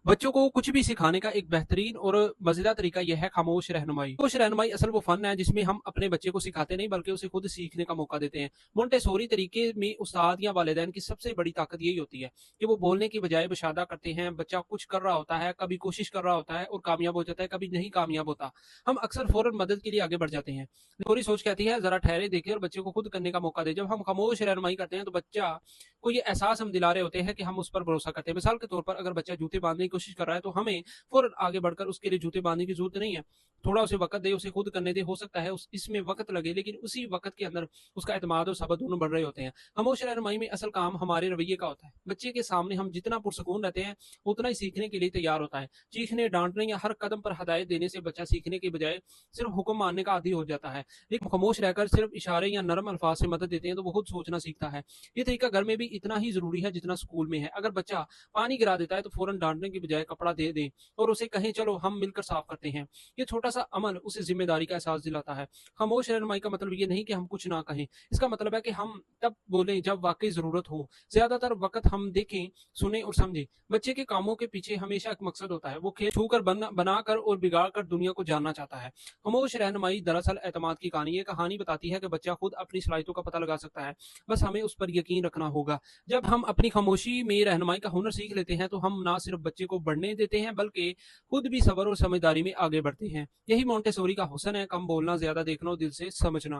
बच्चों को कुछ भी सिखाने का एक बेहतरीन और मज़ेदार तरीका ये है खामोश रहनुमाई। खामोश रहनुमाई असल वो फ़न है जिसमें हम अपने बच्चे को सिखाते नहीं बल्कि उसे खुद सीखने का मौका देते हैं। मोंटेसोरी तरीके में उस्ताद या वालिदैन की सबसे बड़ी ताकत यही होती है कि वो बोलने की बजाय मुशाहदा करते हैं। बच्चा कुछ कर रहा होता है, कभी कोशिश कर रहा होता है और कामयाब हो जाता है, कभी नहीं कामयाब होता। हम अक्सर फ़ौरन मदद के लिए आगे बढ़ जाते हैं। थोड़ी सोच कहती है ज़रा ठहरे देखें और बच्चे को खुद करने का मौका दें। जब हम खामोश रहनुमाई करते हैं तो बच्चा को ये एहसास हम दिला रहे होते हैं कि हम उस पर भरोसा करते हैं। मिसाल के तौर पर अगर बच्चा जूते बांधने की कोशिश कर रहा है तो हमें फ़ौरन आगे बढ़कर उसके लिए जूते बांधने की ज़रूरत नहीं है। थोड़ा उसे वक़्त दें, उसे खुद करने दें। हो सकता है उस इसमें वक़्त लगे लेकिन उसी वक़्त के अंदर उसका एतमाद और सब्र दोनों बढ़ रहे होते हैं। खामोश रहनुमाई में असल काम हमारे रवैये का होता है। बच्चे के सामने हम जितना पुरसुकून रहते हैं, उतना ही सीखने के लिए तैयार होता है। चीखने, डाँटने या हर कदम पर हदायत देने से बच्चा सीखने के बजाय सिर्फ़ हुक्म मानने का आदी हो जाता है। लेकिन खामोश रहकर सिर्फ़ इशारे या नरम अल्फ़ाज़ से मदद देते हैं तो वो खुद सोचना सीखता है। ये तरीका घर में भी इतना ही ज़रूरी है जितना स्कूल में है। अगर बच्चा पानी गिरा देता है तो फ़ौरन डाँटने की बजाय कपड़ा दे दें और उसे कहें चलो हम मिलकर साफ करते हैं। ये छोटा-सा अमल उसे ज़िम्मेदारी का एहसास दिलाता है। खामोश रहनुमाई का मतलब ये नहीं कि हम कुछ ना कहें। इसका मतलब है कि हम तब बोलें जब वाक़ई ज़रूरत हो। ज़्यादातर वक़्त हम देखें, सुनें और समझें। बच्चे के कामों के पीछे हमेशा एक मकसद होता है। वो खेल छूकर बनाकर और बिगाड़ कर दुनिया को जानना चाहता है। खामोश रहनुमाई दरअसल एतमाद की कहानी है। ये कहानी बताती है कि बच्चा खुद अपनी सलाहियतों का पता लगा सकता है। बस हमें उस पर यकीन रखना होगा। जब हम अपनी खामोशी में रहनुमाई का हुनर सीख लेते हैं तो हम ना सिर्फ बच्चे को बढ़ने देते हैं बल्कि खुद भी सब्र और समझदारी में आगे बढ़ते हैं। यही मोंटेसोरी का हुस्न है, कम बोलना, ज़्यादा देखना और दिल से समझना।